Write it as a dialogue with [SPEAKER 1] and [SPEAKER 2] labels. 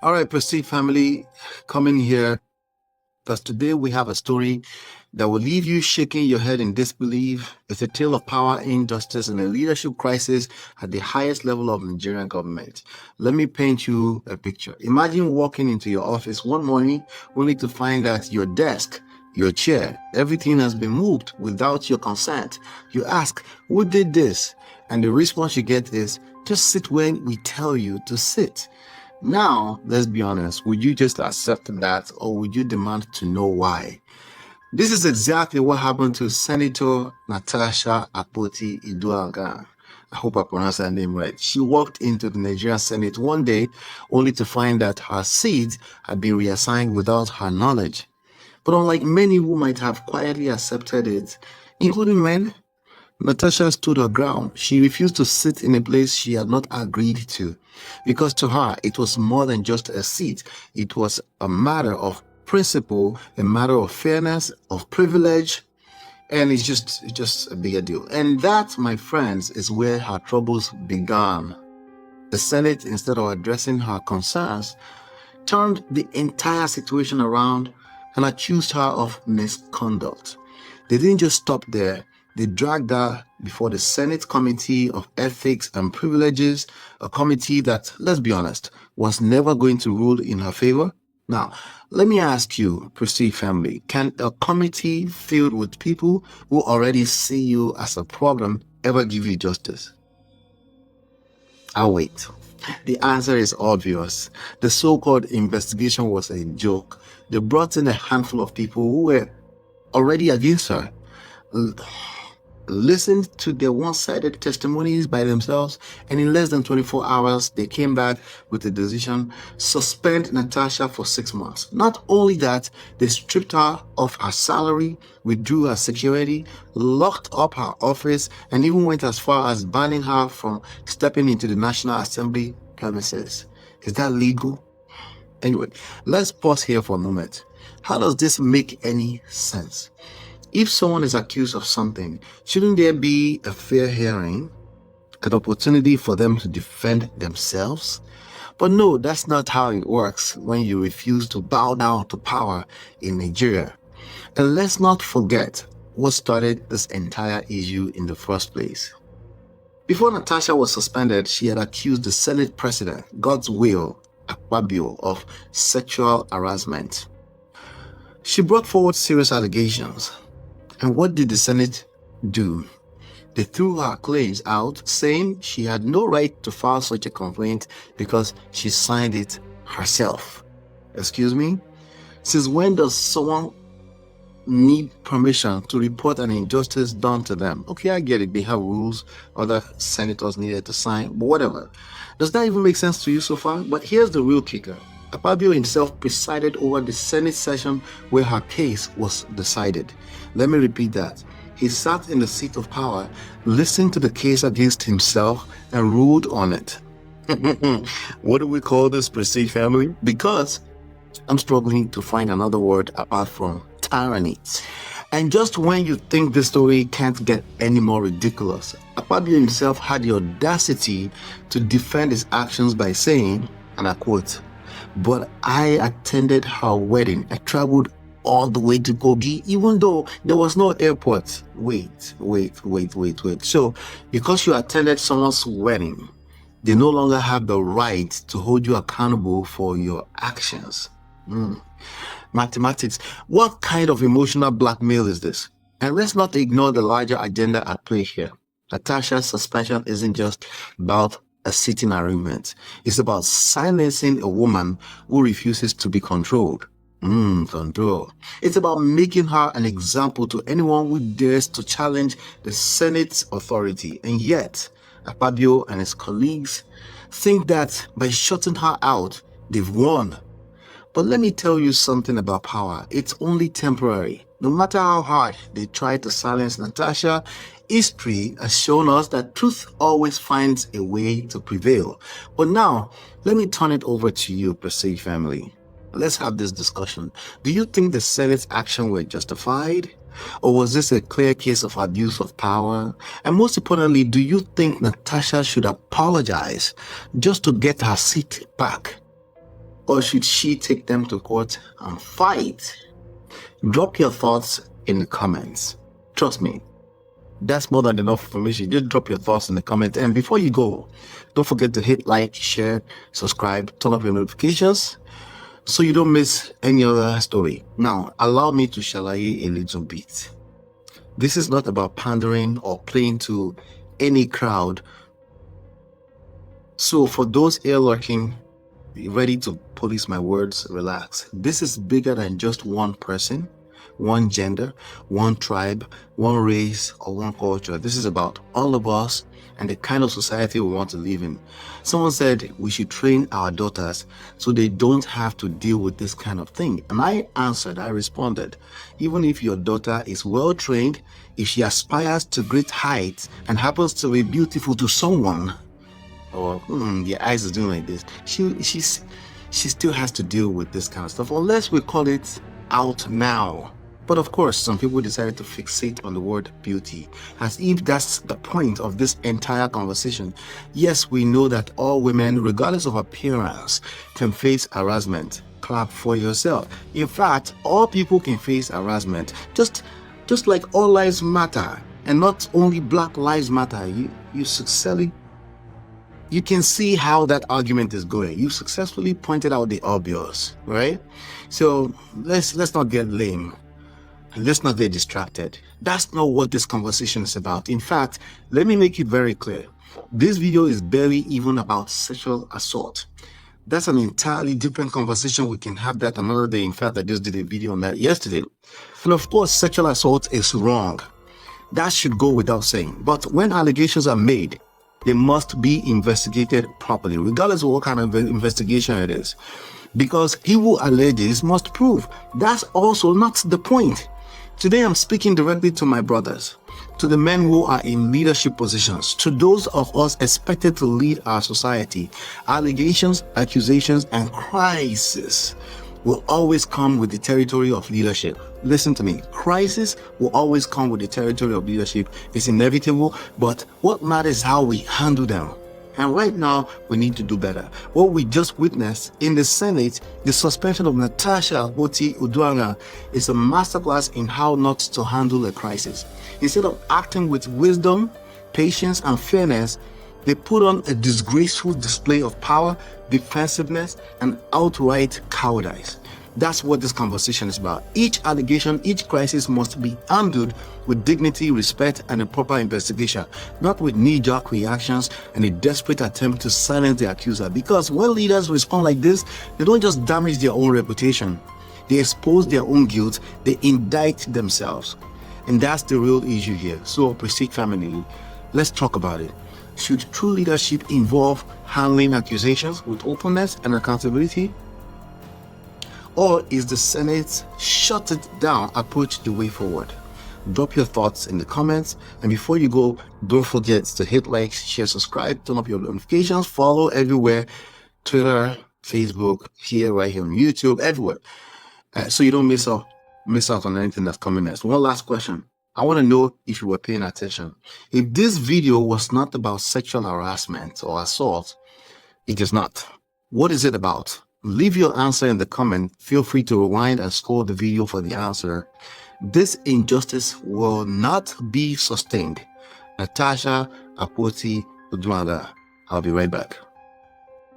[SPEAKER 1] All right, Prestige family, coming here because today we have a story that will leave you shaking your head in disbelief. It's a tale of power, injustice, and a leadership crisis at the highest level of Nigerian government. Let me paint you a picture. Imagine walking into your office one morning only to find that your desk, your chair, everything has been moved without your consent. You ask, who did this? And the response you get is, just sit where we tell you to sit. Now, let's be honest, would you just accept that or would you demand to know why? This is exactly what happened to Senator NATASHA AKPOTI-uduaghan. I hope I pronounced that name right. She walked into the Nigerian Senate one day only to find that her seat had been reassigned without her knowledge. But unlike many who might have quietly accepted it, including men, Natasha stood her ground. She refused to sit in a place she had not agreed to, because to her, it was more than just a seat. It was a matter of principle, a matter of fairness, of privilege, and it's just a bigger deal. And that, my friends, is where her troubles began. The Senate, instead of addressing her concerns, turned the entire situation around and accused her of misconduct. They didn't just stop there. They dragged her before the Senate Committee of Ethics and Privileges, a committee that, let's be honest, was never going to rule in her favor. Now, let me ask you, Prestige family, can a committee filled with people who already see you as a problem ever give you justice? I'll wait. The answer is obvious. The so-called investigation was a joke. They brought in a handful of people who were already against her, listened to their one-sided testimonies by themselves, and in less than 24 hours, they came back with a decision: suspend Natasha for 6 months. Not only that, they stripped her of her salary, withdrew her security, locked up her office, and even went as far as banning her from stepping into the National Assembly premises. Is that legal? Anyway, let's pause here for a moment. How does this make any sense? If someone is accused of something, shouldn't there be a fair hearing, an opportunity for them to defend themselves? But no, that's not how it works when you refuse to bow down to power in Nigeria. And let's not forget what started this entire issue in the first place. Before Natasha was suspended, she had accused the Senate President, God's will, Akpabio, of sexual harassment. She brought forward serious allegations. And what did the Senate do? They threw her claims out, saying she had no right to file such a complaint because she signed it herself. Excuse me? Since when does someone need permission to report an injustice done to them? Okay, I get it. They have rules other senators needed to sign, but whatever. Does that even make sense to you so far? But here's the real kicker. Akpabio himself presided over the Senate session where her case was decided. Let me repeat that. He sat in the seat of power, listened to the case against himself, and ruled on it. What do we call this, Prestige family? Because I'm struggling to find another word apart from tyranny. And just when you think this story can't get any more ridiculous, Akpabio himself had the audacity to defend his actions by saying, and I quote, "But I attended her wedding. I traveled all the way to Kogi, even though there was no airport." Wait. So, because you attended someone's wedding, they no longer have the right to hold you accountable for your actions. Mathematics. What kind of emotional blackmail is this? And let's not ignore the larger agenda at play here. Natasha's suspension isn't just about a sitting arrangement. It's about silencing a woman who refuses to be controlled. Control. It's about making her an example to anyone who dares to challenge the Senate's authority. And yet, Akpabio and his colleagues think that by shutting her out, they've won. But let me tell you something about power. It's only temporary. No matter how hard they try to silence Natasha, history has shown us that truth always finds a way to prevail. But now, let me turn it over to you, Prestige family. Let's have this discussion. Do you think the Senate's action were justified? Or was this a clear case of abuse of power? And most importantly, do you think Natasha should apologize just to get her seat back? or should she take them to court and fight? Drop your thoughts in the comments. Trust me, that's more than enough information. Just drop your thoughts in the comments. And before you go, don't forget to hit like, share, subscribe, turn up your notifications so you don't miss any other story. Now, allow me to shalaye a little bit. This is not about pandering or playing to any crowd. So for those here lurking, ready to police my words, relax. This is bigger than just one person, one gender, one tribe, one race, or one culture. This is about all of us and the kind of society we want to live in. Someone said we should train our daughters so they don't have to deal with this kind of thing. And I responded, even if your daughter is well trained, if she aspires to great heights and happens to be beautiful to someone, or your eyes is doing like this, she still has to deal with this kind of stuff, unless we call it out now. But of course, some people decided to fixate on the word beauty, as if that's the point of this entire conversation. Yes, we know that all women, regardless of appearance, can face harassment. Clap for yourself. In fact, all people can face harassment, just like all lives matter, and not only Black Lives Matter. You can see how that argument is going. You successfully pointed out the obvious, right? So let's not get lame. Let's not get distracted. That's not what this conversation is about. In fact, let me make it very clear. This video is barely even about sexual assault. That's an entirely different conversation. We can have that another day. In fact, I just did a video on that yesterday. And of course, sexual assault is wrong. That should go without saying. But when allegations are made, they must be investigated properly, regardless of what kind of investigation it is. Because he who alleges must prove. That's also not the point. Today I'm speaking directly to my brothers, to the men who are in leadership positions, to those of us expected to lead our society. Allegations, accusations, and crisis will always come with the territory of leadership. Listen to me. Crisis will always come with the territory of leadership. It's inevitable, but what matters is how we handle them. And right now, we need to do better. What we just witnessed in the Senate, the suspension of NATASHA akpoti-uduaghan, is a masterclass in how not to handle a crisis. Instead of acting with wisdom, patience, and fairness, they put on a disgraceful display of power, defensiveness, and outright cowardice. That's what this conversation is about. Each allegation, each crisis must be handled with dignity, respect, and a proper investigation, not with knee-jerk reactions and a desperate attempt to silence the accuser. Because when leaders respond like this, they don't just damage their own reputation. They expose their own guilt. They indict themselves. And that's the real issue here. So, Prestige family, let's talk about it. Should true leadership involve handling accusations with openness and accountability? Or is the Senate shut it down approach the way forward? Drop your thoughts in the comments. And before you go, don't forget to hit like, share, subscribe, turn up your notifications, follow everywhere, Twitter, Facebook, right here on YouTube, everywhere. So you don't miss out on anything that's coming next. One last question. I want to know if you were paying attention. If this video was not about sexual harassment or assault, it is not. What is it about? Leave your answer in the comment. Feel free to rewind and scroll the video for the answer. This injustice will not be sustained. NATASHA AKPOTI. I'll be right back.